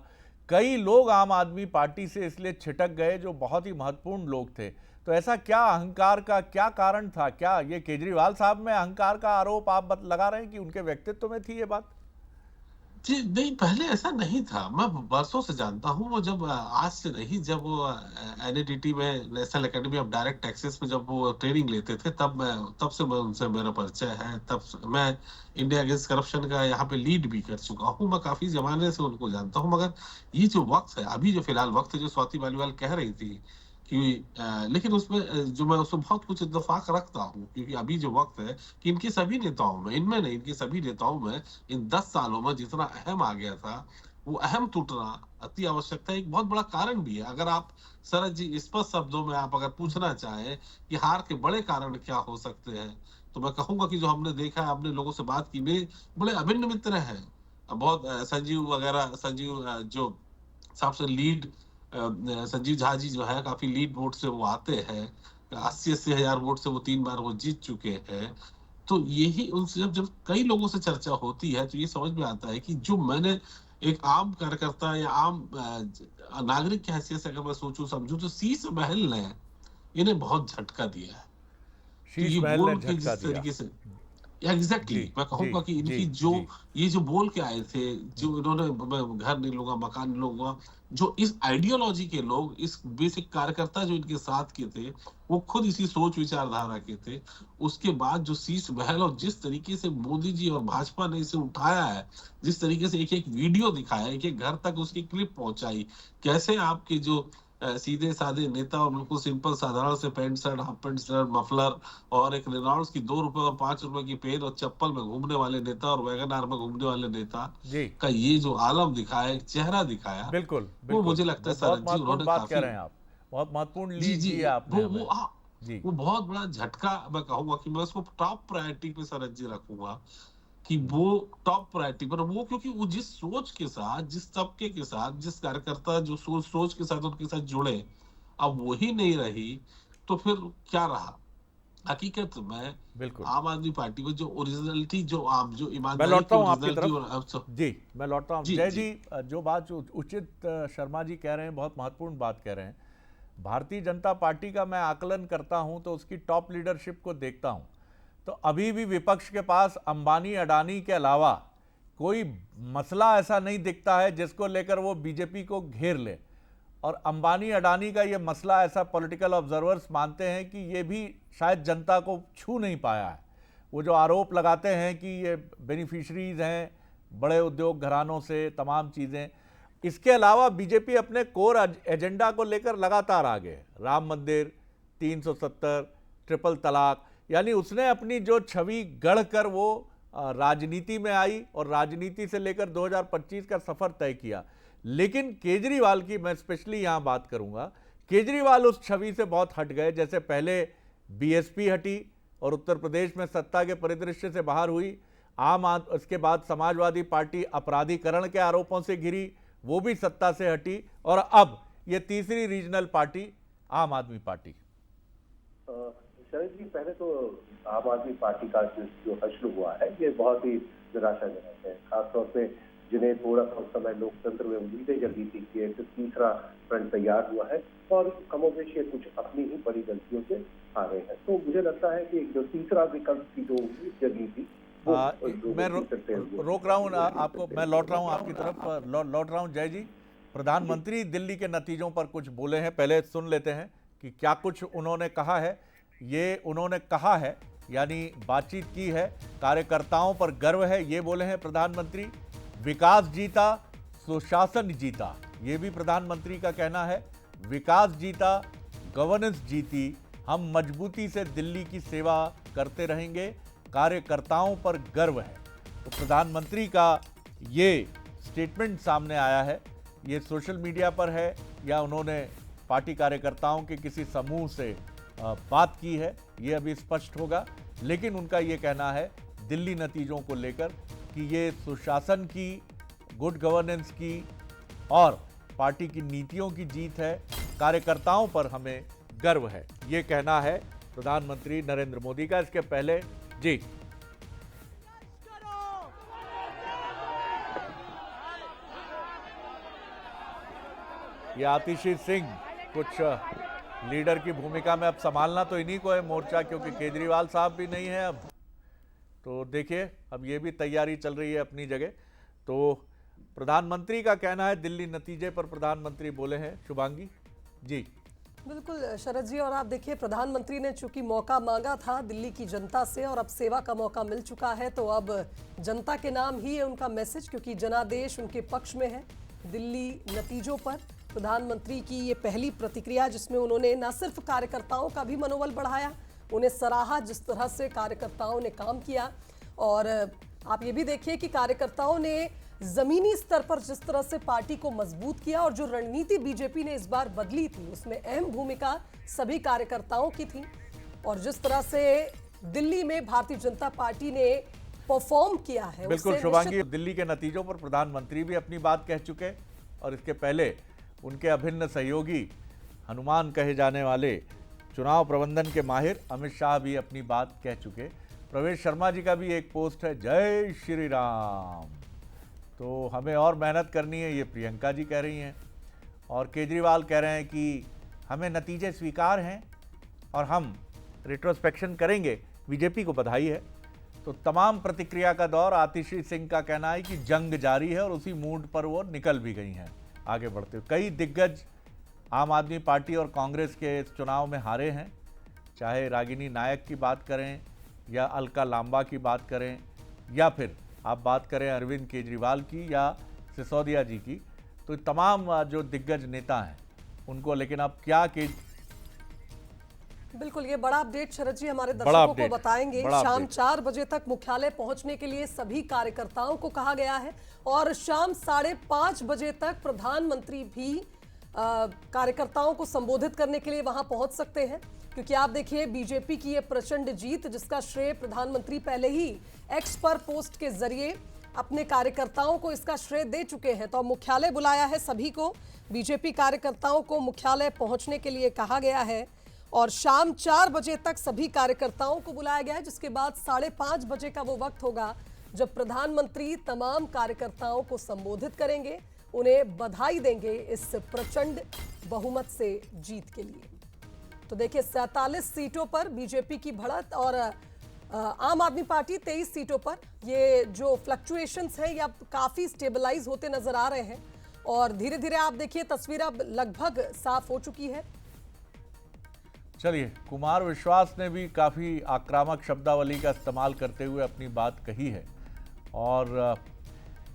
S1: कई लोग आम आदमी पार्टी से इसलिए छिटक गए जो बहुत ही महत्वपूर्ण लोग थे। तो ऐसा क्या अहंकार का क्या कारण था? क्या ये केजरीवाल साहब में अहंकार का आरोप आप लगा रहे हैं कि उनके व्यक्तित्व में थी ये बात?
S2: जी नहीं, पहले ऐसा नहीं था। मैं बरसों से जानता हूँ। वो जब आज से नहीं, जब वो NADT में, national academy of direct taxes में जब वो ट्रेनिंग लेते थे, तब से मैं उनसे मेरा परिचय है। तब मैं इंडिया अगेंस्ट करप्शन का यहाँ पे लीड भी कर चुका हूँ। मैं काफी जमाने से उनको जानता हूँ। मगर ये जो वक्त है, अभी जो फिलहाल वक्त है, जो स्वाति मालीवाल कह रही थी कि लेकिन उसमें जो मैं उसमें बहुत कुछ इत्तेफाक रखता हूँ, क्योंकि अभी जो वक्त है कि इनके सभी नेताओं में, इनमें नहीं, इनके सभी नेताओं में इन 10 सालों में जितना अहम आ गया था, वो अहम टूटना अति आवश्यक था। एक बहुत बड़ा कारण भी है। अगर आप शरद जी स्पष्ट शब्दों में आप अगर पूछना चाहें कि हार के बड़े कारण क्या हो सकते हैं, तो मैं कहूंगा कि जो हमने देखा है, अपने लोगों से बात की, मेरे बड़े अभिन्न मित्र हैं बहुत, संजीव जो सबसे लीड, संजीव झा जी जो है, काफी लीड वोट से वो आते हैं, 80 हजार वोट से वो 3 बार वो जीत चुके हैं। तो यही उनसे जब कई लोगों से चर्चा होती है तो ये समझ में आता है कि जो मैंने एक आम कार्यकर्ता या आम नागरिक की हैसियत से अगर मैं सोचूं समझूं, तो शीश महल ने इन्हें बहुत झटका दिया है।
S1: शीश महल ने झटका दिया।
S2: तरीके से एग्जैक्टली मैं कहूंगा कि इनकी जो ये जो बोल के आए थे, जो इन्होंने घर नहीं लूंगा, मकान नहीं लूंगा, जो इस आइडियोलॉजी के लोग, इस बेसिक कार्यकर्ता जो इनके साथ के थे, वो खुद इसी सोच विचारधारा के थे। उसके बाद जो शीश महल और जिस तरीके से मोदी जी और भाजपा ने इसे उठाया है, जिस तरीके से एक एक वीडियो दिखाया, एक एक घर तक उसकी क्लिप पहुंचाई, कैसे आपके जो सीधे साधे नेता और बिल्कुल सिंपल साधारण से pant shirt, half pant shirt, muffler और एक रेनॉल्ड्स की 2 रुपए और 5 रुपए की पेन और चप्पल में घूमने वाले नेता और वैगन आर में घूमने वाले नेता का ये जो आलम दिखाया, चेहरा दिखाया,
S1: बिल्कुल,
S2: वो मुझे लगता है सर जी उन्होंने
S1: बात कह रहे हैं आप, बहुत महत्वपूर्ण लीड दी आपने।
S2: वो बहुत बड़ा झटका, मैं कहूंगा कि मैं उसको टॉप प्रायोरिटी पे सरज जी रखूंगा कि वो टॉप प्रायोरिटी पर, वो क्योंकि वो जिस सोच के साथ, जिस तबके के साथ, जिस कार्यकर्ता जो सोच के साथ उनके साथ जुड़े, अब वही नहीं रही तो फिर क्या रहा? हकीकत में बिल्कुल आम आदमी पार्टी में जो ओरिजिनलिटी, जो ईमानदारी,
S1: मैं लौटता हूं आपकी तरफ। जी मैं लौटता हूं। जय जी, जो बात उचित शर्मा जी कह रहे हैं, बहुत महत्वपूर्ण बात कह रहे हैं। भारतीय जनता पार्टी का मैं आकलन करता हूं तो उसकी टॉप लीडरशिप को देखता हूं तो अभी भी विपक्ष के पास अंबानी अडानी के अलावा कोई मसला ऐसा नहीं दिखता है जिसको लेकर वो बीजेपी को घेर ले। और अंबानी अडानी का ये मसला ऐसा पॉलिटिकल ऑब्जर्वर्स मानते हैं कि ये भी शायद जनता को छू नहीं पाया है। वो जो आरोप लगाते हैं कि ये बेनिफिशरीज हैं बड़े उद्योग घरानों से, तमाम चीज़ें, इसके अलावा बीजेपी अपने कोर एजेंडा को लेकर लगातार आगे है। राम मंदिर, 370, ट्रिपल तलाक, यानी उसने अपनी जो छवि गढ़ कर वो राजनीति में आई और राजनीति से लेकर 2025 का सफ़र तय किया। लेकिन केजरीवाल की मैं स्पेशली यहाँ बात करूँगा, केजरीवाल उस छवि से बहुत हट गए। जैसे पहले बीएसपी हटी और उत्तर प्रदेश में सत्ता के परिदृश्य से बाहर हुई, उसके बाद समाजवादी पार्टी अपराधीकरण के आरोपों से घिरी, वो भी सत्ता से हटी, और अब ये तीसरी रीजनल पार्टी आम आदमी पार्टी।
S13: शरद जी, पहले तो आम आदमी पार्टी का जो हश्र हुआ है ये बहुत ही निराशाजनक है, खासतौर पे जिन्हें थोड़ा सा उस समय लोकतंत्र में उम्मीदें जगी थी कि एक तीसरा फ्रंट तैयार हुआ है और कमोबेश ये कुछ अपनी ही बड़ी गलतियों से आ रहे हैं। तो मुझे लगता है कि जो तीसरा विकल्प की जो उम्मीद जगी थी
S1: मैं रोक रहा हूँ आपको, मैं लौट रहा हूँ आपकी तरफ, लौट रहा हूँ। जय जी, प्रधानमंत्री दिल्ली के नतीजों पर कुछ बोले हैं, पहले सुन लेते हैं कि क्या कुछ उन्होंने कहा है। ये उन्होंने कहा है यानी बातचीत की है, कार्यकर्ताओं पर गर्व है, ये बोले हैं प्रधानमंत्री। विकास जीता, सुशासन जीता, ये भी प्रधानमंत्री का कहना है। विकास जीता, गवर्नेंस जीती, हम मजबूती से दिल्ली की सेवा करते रहेंगे, कार्यकर्ताओं पर गर्व है। तो प्रधानमंत्री का ये स्टेटमेंट सामने आया है, ये सोशल मीडिया पर है या उन्होंने पार्टी कार्यकर्ताओं के किसी समूह से बात की है, ये अभी स्पष्ट होगा। लेकिन उनका ये कहना है दिल्ली नतीजों को लेकर कि ये सुशासन की, गुड गवर्नेंस की और पार्टी की नीतियों की जीत है, कार्यकर्ताओं पर हमें गर्व है, ये कहना है प्रधानमंत्री नरेंद्र मोदी का। इसके पहले जी ये आतिशी सिंह कुछ लीडर की भूमिका में अब संभालना तो इन्हीं को है मोर्चा, क्योंकि केजरीवाल साहब भी नहीं है अब। तो देखिए अब ये भी तैयारी चल रही है अपनी जगह। तो प्रधानमंत्री का कहना है दिल्ली नतीजे पर प्रधानमंत्री बोले हैं। शुभांगी जी।
S3: बिल्कुल शरद जी, और आप देखिए प्रधानमंत्री ने चूंकि मौका मांगा था दिल्ली की जनता से और अब सेवा का मौका मिल चुका है, तो अब जनता के नाम ही है उनका मैसेज, क्योंकि जनादेश उनके पक्ष में है। दिल्ली नतीजों पर प्रधानमंत्री की ये पहली प्रतिक्रिया जिसमें उन्होंने न सिर्फ कार्यकर्ताओं का भी मनोबल बढ़ाया, उन्हें सराहा जिस तरह से कार्यकर्ताओं ने काम किया। और आप ये भी देखिए कि कार्यकर्ताओं ने जमीनी स्तर पर जिस तरह से पार्टी को मजबूत किया और जो रणनीति बीजेपी ने इस बार बदली थी उसमें अहम भूमिका सभी कार्यकर्ताओं की थी। और जिस तरह से दिल्ली में भारतीय जनता पार्टी ने परफॉर्म किया है,
S1: बिल्कुल शुभांगी, दिल्ली के नतीजों पर प्रधानमंत्री भी अपनी बात कह चुके और इसके पहले उनके अभिन्न सहयोगी, हनुमान कहे जाने वाले चुनाव प्रबंधन के माहिर अमित शाह भी अपनी बात कह चुके। प्रवेश शर्मा जी का भी एक पोस्ट है, जय श्री राम। तो हमें और मेहनत करनी है, ये प्रियंका जी कह रही हैं। और केजरीवाल कह रहे हैं कि हमें नतीजे स्वीकार हैं और हम रिट्रोस्पेक्शन करेंगे, बीजेपी को बधाई है। तो तमाम प्रतिक्रिया का दौर। आतिशी सिंह का कहना है कि जंग जारी है और उसी मूड पर वो निकल भी गई हैं आगे बढ़ते हुए। कई दिग्गज आम आदमी पार्टी और कांग्रेस के इस चुनाव में हारे हैं, चाहे रागिनी नायक की बात करें या अलका लांबा की बात करें या फिर आप बात करें अरविंद केजरीवाल की या सिसोदिया जी की। तो तमाम जो दिग्गज नेता हैं उनको, लेकिन अब क्या कि
S3: बिल्कुल ये बड़ा अपडेट शरद जी हमारे दर्शकों को बताएंगे। शाम 4 बजे तक मुख्यालय पहुंचने के लिए सभी कार्यकर्ताओं को कहा गया है और शाम 5:30 बजे तक प्रधानमंत्री भी कार्यकर्ताओं को संबोधित करने के लिए वहां पहुंच सकते हैं, क्योंकि आप देखिए बीजेपी की ये प्रचंड जीत जिसका श्रेय प्रधानमंत्री पहले ही एक्स पर पोस्ट के जरिए अपने कार्यकर्ताओं को इसका श्रेय दे चुके हैं। तो अब मुख्यालय बुलाया है सभी को, बीजेपी कार्यकर्ताओं को मुख्यालय पहुंचने के लिए कहा गया है और शाम 4 बजे तक सभी कार्यकर्ताओं को बुलाया गया है, जिसके बाद 5:30 बजे का वो वक्त होगा जब प्रधानमंत्री तमाम कार्यकर्ताओं को संबोधित करेंगे उन्हें बधाई देंगे इस प्रचंड बहुमत से जीत के लिए। तो देखिए 47 सीटों पर बीजेपी की बढ़त और आम आदमी पार्टी 23 सीटों पर। ये जो फ्लक्चुएशंस हैं ये अब काफी स्टेबलाइज होते नजर आ रहे हैं और धीरे धीरे आप देखिए तस्वीर अब लगभग साफ हो चुकी है।
S1: चलिए, कुमार विश्वास ने भी काफी आक्रामक शब्दावली का इस्तेमाल करते हुए अपनी बात कही है और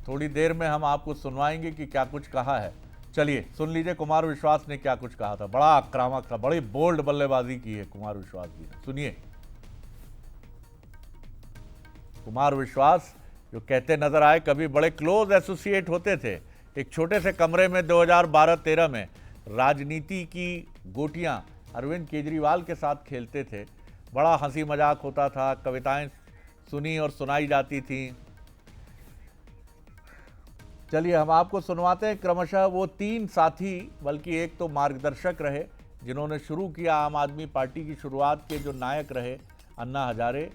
S1: थोड़ी देर में हम आपको सुनवाएंगे कि क्या कुछ कहा है। चलिए सुन लीजिए कुमार विश्वास ने क्या कुछ कहा था। बड़ा आक्रामक था, बड़ी बोल्ड बल्लेबाजी की है कुमार विश्वास जी ने, सुनिए। कुमार विश्वास जो कहते नजर आए, कभी बड़े क्लोज एसोसिएट होते थे। एक छोटे से कमरे में 2012-13 में राजनीति की गोटियां अरविंद केजरीवाल के साथ खेलते थे। बड़ा हंसी मजाक होता था, कविताएं सुनी और सुनाई जाती थीं। चलिए हम आपको सुनवाते हैं क्रमशः वो 3 साथी, बल्कि एक तो मार्गदर्शक रहे जिन्होंने शुरू किया आम आदमी पार्टी की शुरुआत के, जो नायक रहे अन्ना हजारे,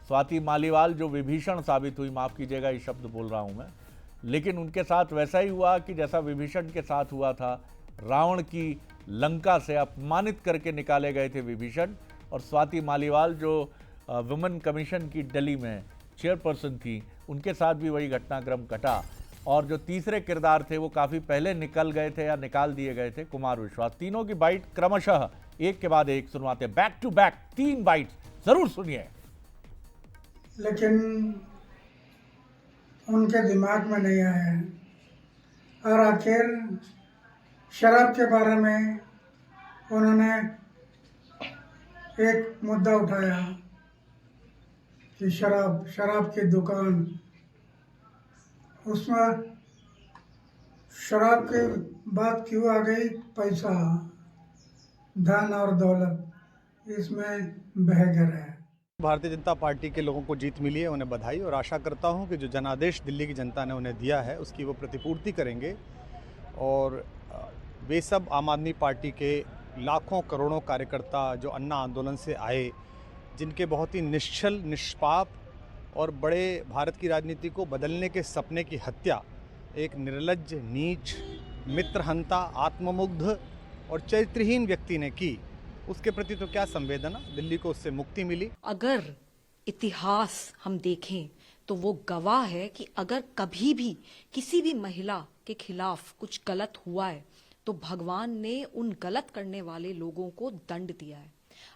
S1: स्वाति मालीवाल जो विभीषण साबित हुई, माफ़ कीजिएगा ये शब्द बोल रहा हूँ मैं, लेकिन उनके साथ वैसा ही हुआ कि जैसा विभीषण के साथ हुआ था। रावण की लंका से अपमानित करके निकाले गए थे विभीषण, और स्वाति मालीवाल जो वुमेन कमीशन की दिल्ली में चेयरपर्सन थी, उनके साथ भी वही घटनाक्रम घटा। और जो तीसरे किरदार थे वो काफ़ी पहले निकल गए थे या निकाल दिए गए थे, कुमार विश्वास। तीनों की बाइट क्रमशः एक के बाद एक सुनवाते, बैक टू बैक 3 बाइट जरूर सुनिए।
S14: लेकिन उनके दिमाग में नहीं आया है और आखिर शराब के बारे में उन्होंने एक मुद्दा उठाया कि शराब की दुकान, उसमें शराब की बात क्यों आ गई? पैसा, धन और दौलत, इसमें बह गए है।
S15: भारतीय जनता पार्टी के लोगों को जीत मिली है, उन्हें बधाई, और आशा करता हूं कि जो जनादेश दिल्ली की जनता ने उन्हें दिया है उसकी वो प्रतिपूर्ति करेंगे और वे सब आम आदमी पार्टी के लाखों करोड़ों कार्यकर्ता जो अन्ना आंदोलन से आए, जिनके बहुत ही निश्चल, निष्पाप और बड़े भारत की राजनीति को बदलने के सपने की हत्या एक निर्लज्ज, नीच, मित्रहंता, आत्ममुग्ध और चरित्रहीन व्यक्ति ने की, उसके प्रति तो क्या संवेदना, दिल्ली को उससे मुक्ति मिली।
S4: अगर इतिहास हम देखें तो वो गवाह है कि अगर कभी भी किसी भी महिला के खिलाफ कुछ गलत हुआ है तो भगवान ने उन गलत करने वाले लोगों को दंड दिया है।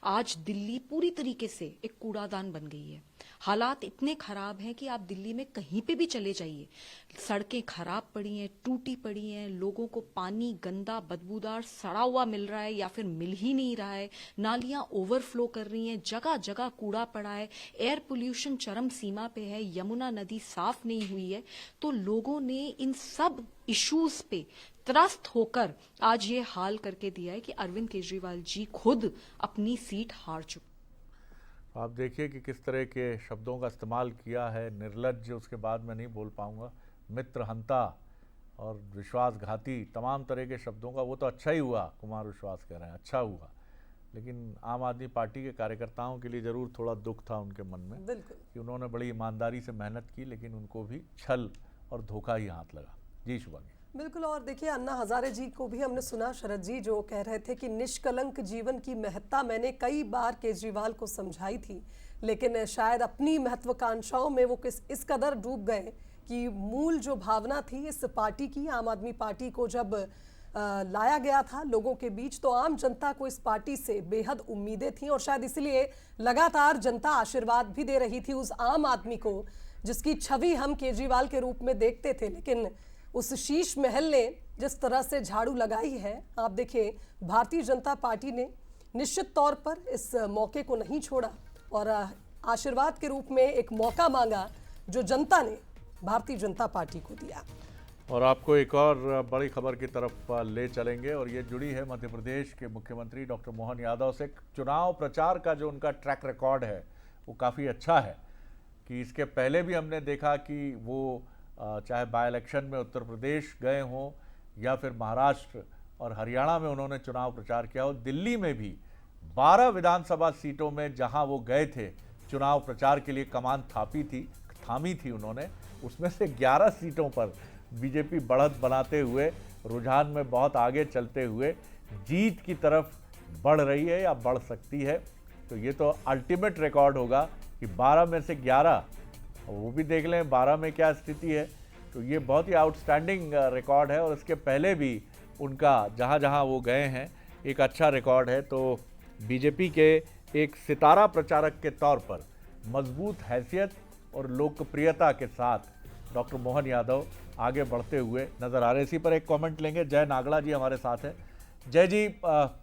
S4: आज दिल्ली पूरी तरीके से एक कूड़ादान बन गई है। हालात इतने खराब हैं कि आप दिल्ली में कहीं पे भी चले जाइए, सड़कें खराब पड़ी हैं, टूटी पड़ी हैं, लोगों को पानी गंदा, बदबूदार, सड़ा हुआ मिल रहा है या फिर मिल ही नहीं रहा है, नालियां ओवरफ्लो कर रही हैं, जगह जगह कूड़ा पड़ा है, एयर पोल्यूशन चरम सीमा पे है, यमुना नदी साफ नहीं हुई है। तो लोगों ने इन सब इश्यूज पे त्रस्त होकर आज ये हाल करके दिया है कि अरविंद केजरीवाल जी खुद अपनी सीट हार चुके।
S1: आप देखिए कि किस तरह के शब्दों का इस्तेमाल किया है। निर्लज्ज, उसके बाद मैं नहीं बोल पाऊंगा, मित्रहंता और विश्वासघाती, तमाम तरह के शब्दों का। वो तो अच्छा ही हुआ, कुमार विश्वास कह रहे हैं अच्छा हुआ, लेकिन आम आदमी पार्टी के कार्यकर्ताओं के लिए ज़रूर थोड़ा दुख था उनके मन में कि उन्होंने बड़ी ईमानदारी से मेहनत की, लेकिन उनको भी छल और धोखा ही हाथ लगा। जी शुभांगी।
S3: बिल्कुल, और देखिए अन्ना हजारे जी को भी हमने सुना, शरद जी, जो कह रहे थे कि निष्कलंक जीवन की महत्ता मैंने कई बार केजरीवाल को समझाई थी, लेकिन शायद अपनी महत्वाकांक्षाओं में वो इस कदर डूब गए कि मूल जो भावना थी इस पार्टी की, आम आदमी पार्टी को जब लाया गया था लोगों के बीच, तो आम जनता को इस पार्टी से बेहद उम्मीदें थीं और शायद इसलिए लगातार जनता आशीर्वाद भी दे रही थी उस आम आदमी को जिसकी छवि हम केजरीवाल के रूप में देखते थे। लेकिन उस शीश महल ने जिस तरह से झाड़ू लगाई है, आप देखिए भारतीय जनता पार्टी ने निश्चित तौर पर इस मौके को नहीं छोड़ा और आशीर्वाद के रूप में एक मौका मांगा जो जनता ने भारतीय जनता पार्टी को दिया।
S1: और आपको एक और बड़ी खबर की तरफ ले चलेंगे और ये जुड़ी है मध्य प्रदेश के मुख्यमंत्री डॉक्टर मोहन यादव से। चुनाव प्रचार का जो उनका ट्रैक रिकॉर्ड है वो काफ़ी अच्छा है कि इसके पहले भी हमने देखा कि वो चाहे बाय इलेक्शन में उत्तर प्रदेश गए हों या फिर महाराष्ट्र और हरियाणा में उन्होंने चुनाव प्रचार किया हो, दिल्ली में भी 12 विधानसभा सीटों में जहां वो गए थे चुनाव प्रचार के लिए कमान थामी थी उन्होंने, उसमें से 11 सीटों पर बीजेपी बढ़त बनाते हुए, रुझान में बहुत आगे चलते हुए जीत की तरफ बढ़ रही है या बढ़ सकती है। तो ये तो अल्टीमेट रिकॉर्ड होगा कि 12 में से 11, वो भी देख लें 12 में क्या स्थिति है। तो ये बहुत ही आउटस्टैंडिंग रिकॉर्ड है और इसके पहले भी उनका जहाँ जहाँ वो गए हैं एक अच्छा रिकॉर्ड है। तो बीजेपी के एक सितारा प्रचारक के तौर पर मजबूत हैसियत और लोकप्रियता के साथ डॉक्टर मोहन यादव आगे बढ़ते हुए नज़र आ रहे। इसी पर एक कमेंट लेंगे। जय नागड़ा जी हमारे साथ हैं। जय जी,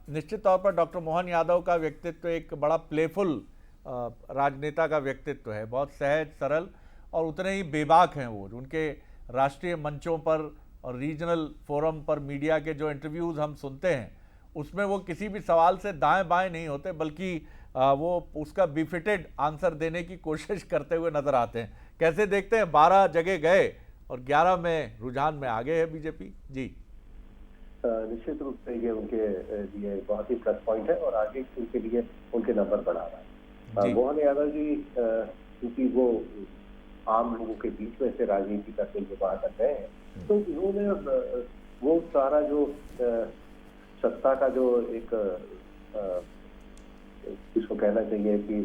S1: निश्चित तौर पर डॉक्टर मोहन यादव का व्यक्तित्व एक बड़ा प्लेफुल राजनेता का व्यक्तित्व है, बहुत सहज सरल और उतने ही बेबाक हैं वो। उनके राष्ट्रीय मंचों पर और रीजनल फोरम पर मीडिया के जो इंटरव्यूज़ हम सुनते हैं उसमें वो किसी भी सवाल से दाएं बाएं नहीं होते, बल्कि वो उसका बिफिटेड आंसर देने की कोशिश करते हुए नजर आते हैं। कैसे देखते हैं, 12 जगह गए और 11 में रुझान में आगे है बीजेपी? जी
S13: निश्चित रूप से ये उनके लिए बहुत ही प्लस पॉइंट है और आगे उनके लिए उनके नंबर बढ़ा रहा है। मोहन यादव जी क्योंकि वो आम लोगों के बीच में से राजनीति करते हुए बाहर तक गए हैं, तो इन्होंने वो सारा जो सत्ता का जो एक इसको कहना चाहिए कि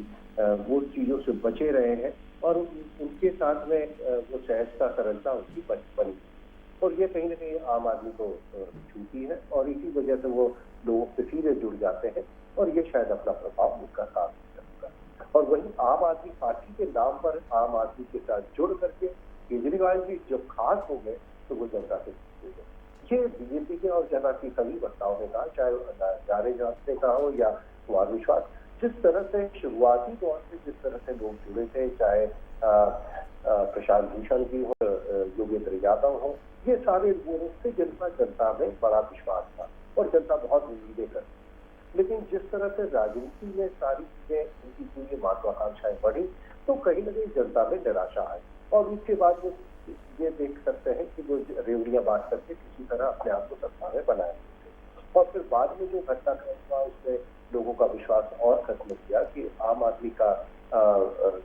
S13: वो चीजों से बचे रहे हैं और उनके साथ में वो सहजता सरलता उनकी बनी और ये कहीं ना कहीं आम आदमी को छूती है और इसी वजह से वो लोगों से सीधे जुड़ जाते हैं और ये शायद अपना प्रभाव उनका काम करेगा। और वहीं आम आदमी पार्टी के नाम पर आम आदमी के साथ जुड़ करके केजरीवाल जी जब खास हो गए तो वो जनता से ये बीजेपी के और जनता की सभी वक्ताओं ने कहा, चाहे जाने जाते का हो या कुमार विश्वास, जिस तरह से शुरुआती दौर से जिस तरह से लोग जुड़े थे, चाहे प्रशांत भूषण जी हो, योगेंद्र यादव हो, ये सारे लोगों से जनता में बड़ा विश्वास था और जनता बहुत उम्मीदें करती। लेकिन जिस तरह से राजनीति में सारी चीजें उनकी पूरी महत्वाकांक्षाएं बढ़ी तो कहीं ना कहीं जनता में निराशा आई और उसके बाद वो ये देख सकते हैं कि वो रेवड़ियां बांट करके किसी तरह अपने आप को सत्ता में बनाए थे। और फिर बाद में जो घटनाक्रम हुआ उसने लोगों का विश्वास और खत्म किया कि आम आदमी का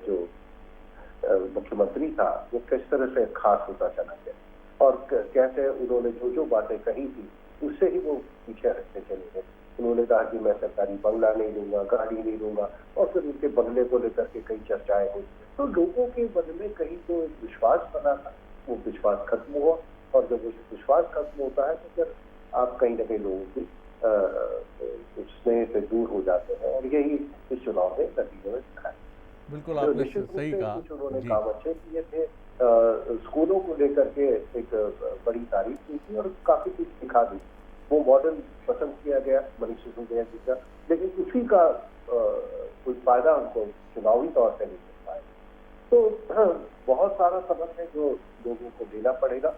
S13: जो मुख्यमंत्री था वो किस तरह से खास होता चला गया और कैसे उन्होंने जो बातें कही थी उससे ही वो पीछे हटते चले गए। उन्होंने कहा कि मैं सरकारी बंगला नहीं दूंगा, गाड़ी नहीं दूंगा और फिर उनके बंगले को लेकर के कई चर्चाएं हुई। तो लोगों के मन में कहीं तो एक विश्वास बना था, वो विश्वास खत्म हुआ और जब वो विश्वास खत्म होता है तो फिर आप कहीं ना कहीं लोगों की स्नेह से दूर हो जाते हैं और यही इस चुनाव में नतीजे में दिखा है।
S1: बिल्कुल आपने सही कहा।
S13: कुछ उन्होंने काम अच्छे किए थे, स्कूलों को लेकर के एक बड़ी तारीफ की थी और काफी कुछ दिखा दी। वो मॉडल पसंद किया गया मनीष सिसोदिया जी का, लेकिन उसी का कोई फायदा उनको चुनावी तौर से नहीं मिल पाया। तो बहुत सारा सबक है जो लोगों को देना पड़ेगा।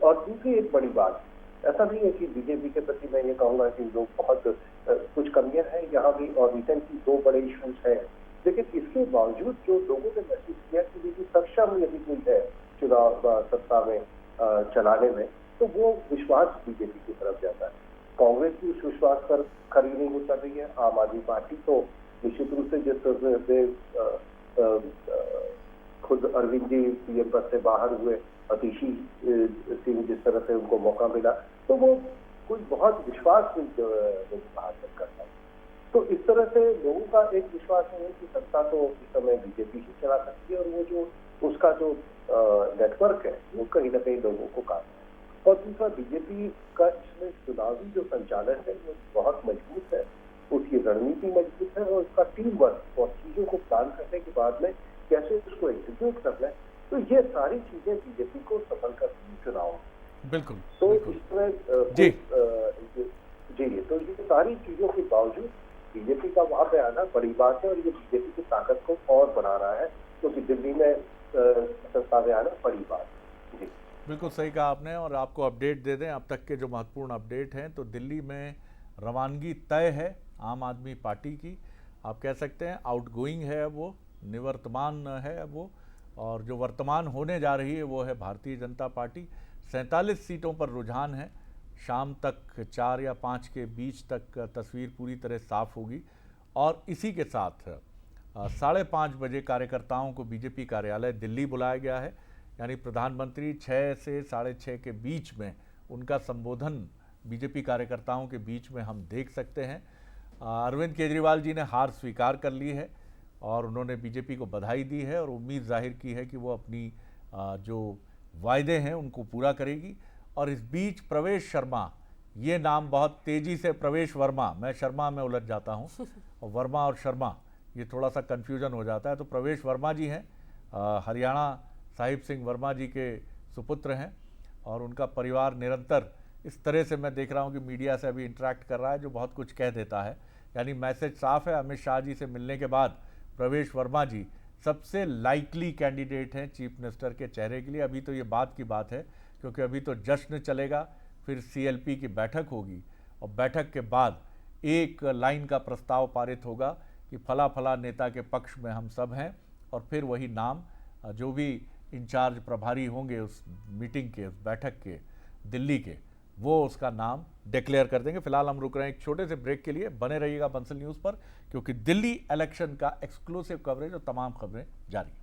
S13: और दूसरी एक बड़ी बात, ऐसा नहीं है कि बीजेपी के प्रति मैं ये कहूंगा कि लोग बहुत कुछ कमियां हैं यहाँ भी और रिसेंटली 2 बड़े इश्यूज हैं, लेकिन इसके बावजूद जो लोगों ने महसूस किया कि यदि सक्षम यदि कोई है चुनाव सत्ता में चलाने में तो वो विश्वास बीजेपी की तरफ जाता है। कांग्रेस भी उस विश्वास पर खरी नहीं उतर रही है। आम आदमी पार्टी तो निश्चित रूप से जिस तरह से खुद अरविंद जी पीएम पद से बाहर हुए, अतिशी सिंह जिस तरह से उनको मौका मिला तो वो कुछ बहुत विश्वास बाहर करता है। तो इस तरह से लोगों का एक विश्वास है कि सत्ता तो इस समय बीजेपी ही चला सकती है और वो जो उसका जो नेटवर्क है वो कहीं ना कहीं लोगों को काम है। और दूसरा बीजेपी का इसमें चुनावी जो संचालन है वो बहुत मजबूत है, उसकी रणनीति मजबूत है और उसका टीम वर्क और चीजों को प्लान करने के बाद में कैसे उसको एग्जीक्यूट करना है, तो ये सारी चीजें बीजेपी को सफल करती है चुनाव।
S1: बिल्कुल।
S13: तो इसमें जी तो ये सारी चीजों के बावजूद बीजेपी का वहां पे आना बड़ी बात है और ये बीजेपी की ताकत को और बढ़ा रहा है, क्योंकि दिल्ली में सत्ता में आना बड़ी बात है। जी
S1: बिल्कुल सही कहा आपने। और आपको अपडेट दे दें अब तक के जो महत्वपूर्ण अपडेट हैं, तो दिल्ली में रवानगी तय है आम आदमी पार्टी की। आप कह सकते हैं आउटगोइंग है वो, निवर्तमान है वो, और जो वर्तमान होने जा रही है वो है भारतीय जनता पार्टी। 47 सीटों पर रुझान है। शाम तक 4 या 5 के बीच तक तस्वीर पूरी तरह साफ होगी और इसी के साथ 5:30 बजे कार्यकर्ताओं को बीजेपी कार्यालय दिल्ली बुलाया गया है। यानी प्रधानमंत्री 6 से 6:30 के बीच में उनका संबोधन बीजेपी कार्यकर्ताओं के बीच में हम देख सकते हैं। अरविंद केजरीवाल जी ने हार स्वीकार कर ली है और उन्होंने बीजेपी को बधाई दी है और उम्मीद जाहिर की है कि वो अपनी जो वायदे हैं उनको पूरा करेगी। और इस बीच प्रवेश शर्मा, ये नाम बहुत तेज़ी से, प्रवेश वर्मा, मैं शर्मा में उलझ जाता हूँ और वर्मा और शर्मा ये थोड़ा सा कन्फ्यूजन हो जाता है। तो प्रवेश वर्मा जी हैं, हरियाणा साहिब सिंह वर्मा जी के सुपुत्र हैं और उनका परिवार निरंतर इस तरह से मैं देख रहा हूँ कि मीडिया से अभी इंटरेक्ट कर रहा है जो बहुत कुछ कह देता है। यानी मैसेज साफ है, अमित शाह जी से मिलने के बाद प्रवेश वर्मा जी सबसे लाइकली कैंडिडेट हैं चीफ मिनिस्टर के चेहरे के लिए। अभी तो ये बात की बात है क्योंकि अभी तो जश्न चलेगा, फिर CLP की बैठक होगी और बैठक के बाद एक लाइन का प्रस्ताव पारित होगा कि फला फला नेता के पक्ष में हम सब हैं और फिर वही नाम जो भी इंचार्ज प्रभारी होंगे उस मीटिंग के, उस बैठक के, दिल्ली के, वो उसका नाम डिक्लेयर कर देंगे। फिलहाल हम रुक रहे हैं एक छोटे से ब्रेक के लिए। बने रहिएगा बंसल न्यूज़ पर क्योंकि दिल्ली इलेक्शन का एक्सक्लूसिव कवरेज और तमाम खबरें जारी हैं।